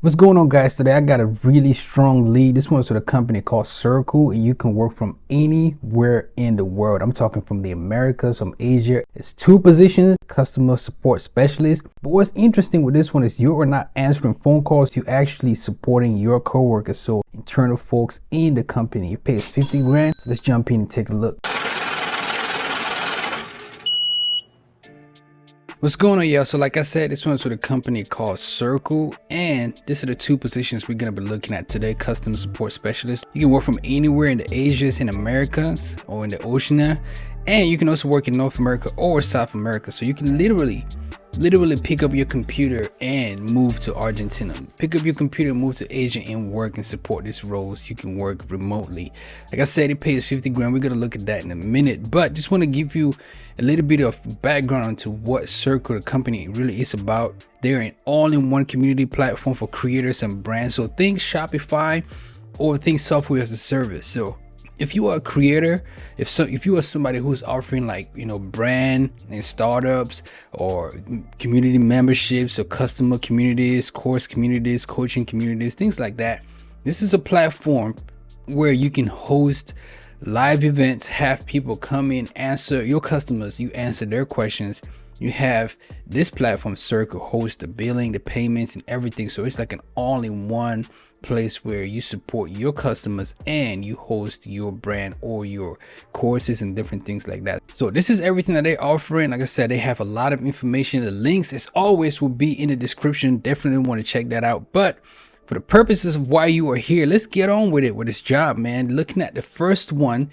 What's going on, guys? Today I got a really strong lead. This one's with a company called Circle, and you can work from anywhere in the world. I'm talking from the Americas, from Asia. It's 2 positions, customer support specialist. But what's interesting with this one is you are not answering phone calls, you're actually supporting your coworkers, so internal folks in the company. It pays 50 grand. So let's jump in and take a look. What's going on, y'all? So like I said, this one's with a company called Circle, and this are the 2 positions we're gonna be looking at today. Customer support specialist. You can work from anywhere in the Asias, in Americas, or in the Oceania, and you can also work in North America or South America. So you can literally pick up your computer and move to Argentina, pick up your computer and move to Asia and work and support these roles. You can work remotely. Like I said, it pays 50 grand. We're gonna look at that in a minute, but just want to give you a little bit of background onto what Circle, the company, really is about. They're an all-in-one community platform for creators and brands. So think Shopify or think software as a service. So if you are a creator, if you are somebody who's offering, like, brand and startups or community memberships or customer communities, course communities, coaching communities, things like that, this is a platform where you can host live events, have people come in, answer your customers, you answer their questions. You have this platform, Circle, host the billing, the payments, and everything. So it's like an all-in-one place where you support your customers and you host your brand or your courses and different things like that. So this is everything that they're offering. Like I said, they have a lot of information. The links, as always, will be in the description. Definitely want to check that out. But for the purposes of why you are here, let's get on with it with this job, man. Looking at the first one,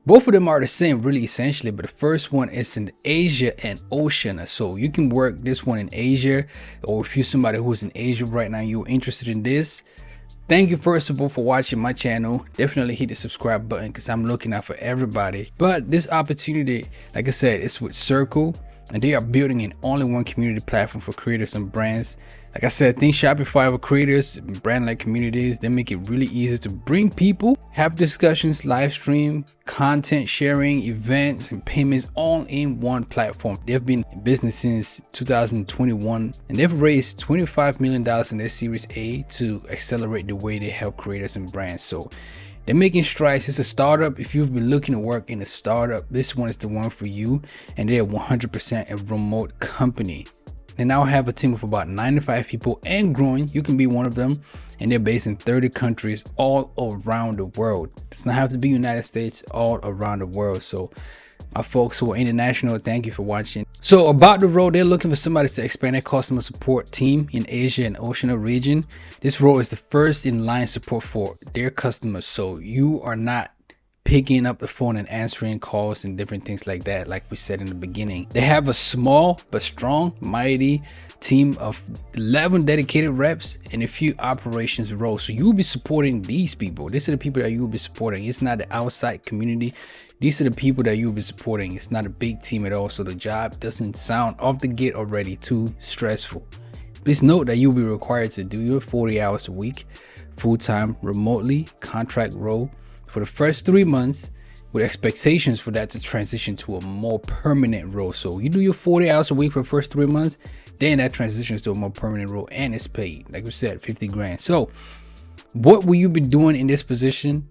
both of them are the same, really, essentially, but the first one is in Asia and Oceania. So you can work this one in Asia, or if you're somebody who's in Asia right now, you're interested in this. Thank you, first of all, for watching my channel. Definitely hit the subscribe button because I'm looking out for everybody. But this opportunity, like I said, it's with Circle, and they are building an all-in-one community platform for creators and brands. Like I said, think Shopify for creators, brand-like communities. They make it really easy to bring people, have discussions, live stream, content sharing, events, and payments all in one platform. They've been in business since 2021, and they've raised $25 million in their Series A to accelerate the way they help creators and brands. So they're making strides. It's a startup. If you've been looking to work in a startup, this one is the one for you. And they're 100% a remote company. They now have a team of about 95 people and growing. You can be one of them. And they're based in 30 countries all around the world. It does not have to be United States, all around the world. So my folks who are international, thank you for watching. So about the role, they're looking for somebody to expand their customer support team in Asia and Oceania region. This role is the first in line support for their customers. So you are not picking up the phone and answering calls and different things like that, like we said in the beginning. They have a small but strong, mighty team of 11 dedicated reps and a few operations roles. So you'll be supporting these people. These are the people that you'll be supporting. It's not the outside community. These are the people that you'll be supporting. It's not a big team at all. So the job doesn't sound off the gate already too stressful. Please note that you'll be required to do your 40 hours a week, full-time, remotely, contract role for the first 3 months, with expectations for that to transition to a more permanent role. So you do your 40 hours a week for the first 3 months, then that transitions to a more permanent role, and it's paid, like we said, 50 grand. So what will you be doing in this position?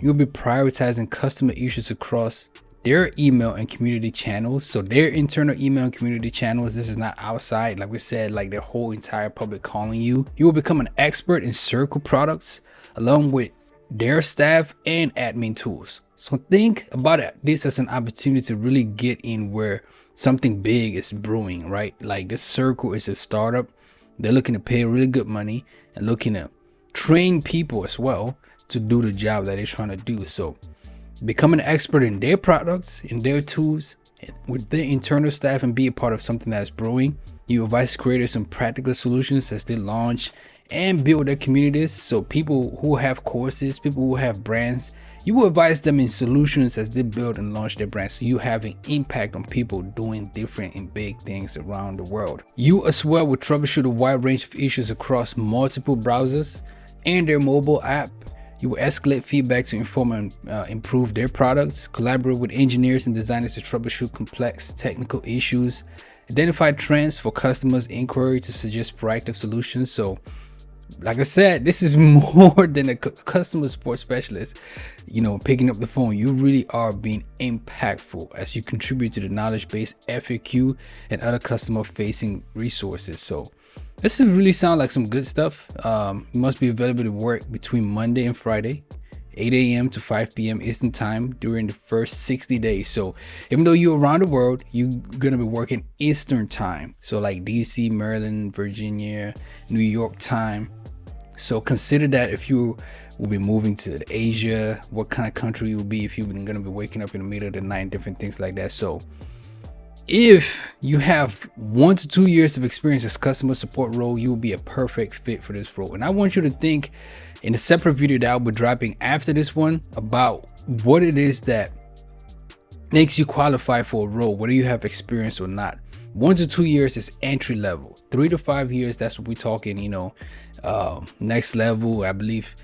You'll be prioritizing customer issues across their email and community channels. So their internal email and community channels, this is not outside, like we said, like their whole entire public calling you. You will become an expert in Circle products along with their staff and admin tools. So think about this as an opportunity to really get in where something big is brewing, right? Like this Circle is a startup. They're looking to pay really good money and looking to train people as well to do the job that they're trying to do. So become an expert in their products, in their tools, with their internal staff, and be a part of something that's brewing. You advise creators on practical solutions as they launch and build their communities. So people who have courses, people who have brands, you will advise them in solutions as they build and launch their brands. So you have an impact on people doing different and big things around the world. You as well will troubleshoot a wide range of issues across multiple browsers and their mobile app. You will escalate feedback to inform and improve their products, collaborate with engineers and designers to troubleshoot complex technical issues, identify trends for customers' inquiry to suggest proactive solutions. So Like I said, this is more than a customer support specialist, picking up the phone. You really are being impactful as you contribute to the knowledge base, FAQ, and other customer facing resources. So this is really sound like some good stuff. You must be available to work between Monday and Friday, 8 a.m. to 5 p.m. Eastern time during the first 60 days. So even though you're around the world, you're gonna be working Eastern time. So like DC, Maryland, Virginia, New York time. So consider that if you will be moving to Asia, what kind of country you will be, if you're gonna be waking up in the middle of the night, different things like that. So if you have 1 to 2 years of experience as customer support role, you will be a perfect fit for this role. And I want you to think in a separate video that I'll be dropping after this one about what it is that makes you qualify for a role, whether you have experience or not. 1 to 2 years is entry level. 3 to 5 years, that's what we're talking, next level. I believe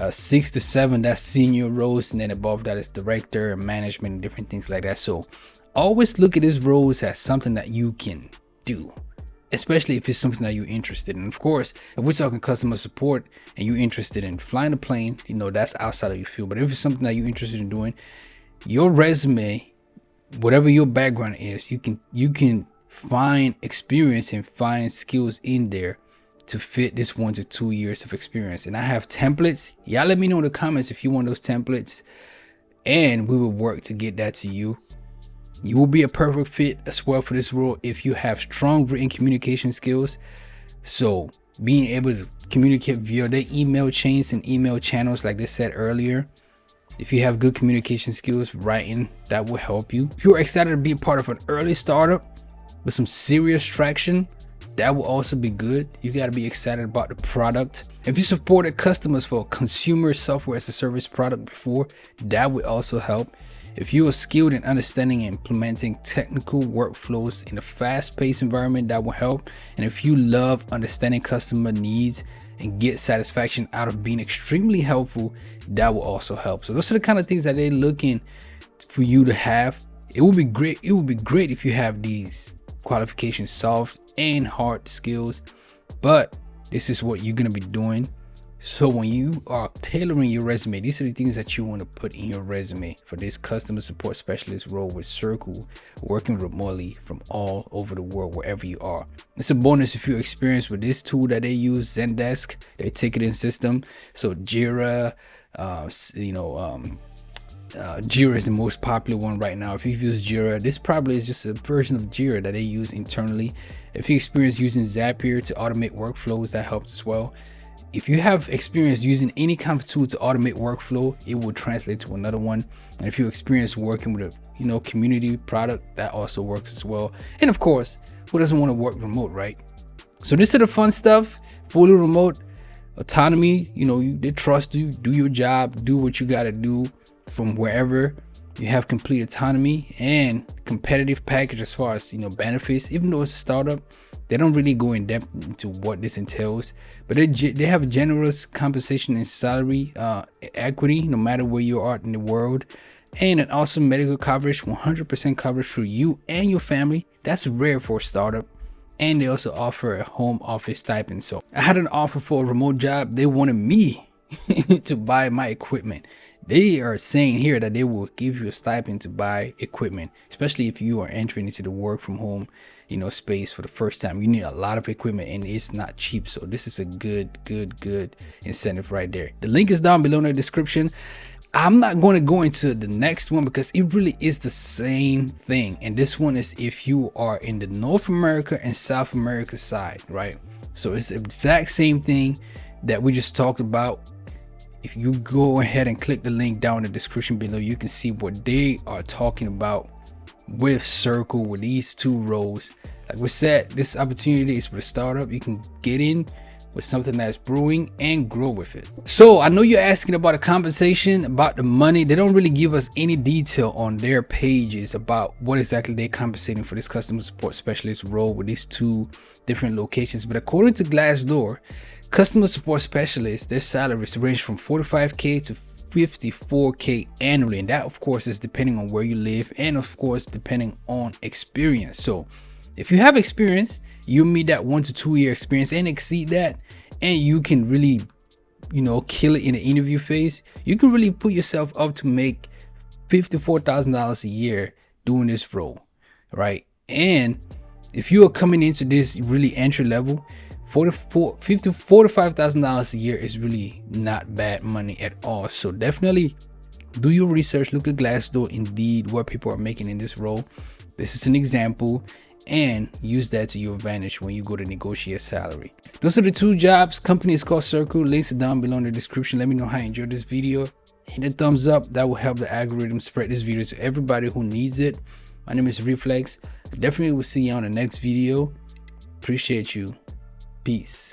6 to 7, that's senior roles, and then above that is director and management and different things like that. So always look at these roles as something that you can do, especially if it's something that you're interested in. Of course, if we're talking customer support and you're interested in flying a plane, that's outside of your field. But if it's something that you're interested in doing, your resume, whatever your background is, you can find experience and find skills in there to fit this 1 to 2 years of experience. And I have templates. Y'all let me know in the comments if you want those templates, and we will work to get that to you. You will be a perfect fit as well for this role if you have strong written communication skills. So being able to communicate via the email chains and email channels, like they said earlier. If you have good communication skills, writing, that will help you. If you're excited to be a part of an early startup with some serious traction, that will also be good. You got to be excited about the product. If you supported customers for a consumer software as a service product before, that would also help. If you are skilled in understanding and implementing technical workflows in a fast-paced environment, that will help. And if you love understanding customer needs and get satisfaction out of being extremely helpful, that will also help. So those are the kind of things that they're looking for you to have. It would be great. It would be great if you have these qualifications, soft and hard skills, but this is what you're going to be doing. So when you are tailoring your resume, these are the things that you want to put in your resume for this customer support specialist role with Circle, working remotely from all over the world, wherever you are. It's a bonus if you're experienced with this tool that they use, Zendesk, their ticketing system. So Jira, Jira is the most popular one right now. If you've used Jira, this probably is just a version of Jira that they use internally. If you experience using Zapier to automate workflows, that helps as well. If you have experience using any kind of tool to automate workflow, it will translate to another one. And if you experience working with a community product, that also works as well. And of course, who doesn't want to work remote, right? So this is the fun stuff. Fully remote, autonomy. They trust you. Do your job. Do what you got to do from wherever. You have complete autonomy and competitive package as far as benefits. Even though it's a startup, they don't really go in depth into what this entails, but they have generous compensation and salary equity no matter where you are in the world, and an awesome medical coverage, 100% coverage for you and your family. That's rare for a startup. And they also offer a home office stipend. So I had an offer for a remote job. They wanted me to buy my equipment. They are saying here that they will give you a stipend to buy equipment, especially if you are entering into the work from home space for the first time. You need a lot of equipment and it's not cheap. So this is a good incentive right there. The link is down below in the description. I'm not going to go into the next one because it really is the same thing. And this one is if you are in the North America and South America side, right? So it's the exact same thing that we just talked about. If you go ahead and click the link down in the description below, you can see what they are talking about with Circle, with these two roles. Like we said, this opportunity is for a startup. You can get in with something that's brewing and grow with it. So I know you're asking about the compensation, about the money. They don't really give us any detail on their pages about what exactly they're compensating for this customer support specialist role with these two different locations. But according to Glassdoor, customer support specialists, their salaries range from $45K to $54K annually, and that of course is depending on where you live and of course depending on experience. So if you have experience, you meet that 1 to 2 year experience and exceed that, and you can really, kill it in the interview phase, you can really put yourself up to make $54,000 a year doing this role, right? And if you are coming into this really entry level, $45,000 a year is really not bad money at all. So definitely do your research, look at Glassdoor, Indeed, what people are making in this role. This is an example, and use that to your advantage when you go to negotiate salary. Those are the 2 jobs. Company is called Circle. Links are down below in the description. Let me know how you enjoyed this video. Hit a thumbs up. That will help the algorithm spread this video to everybody who needs it. My name is RifleX. Definitely will see you on the next video. Appreciate you. Peace.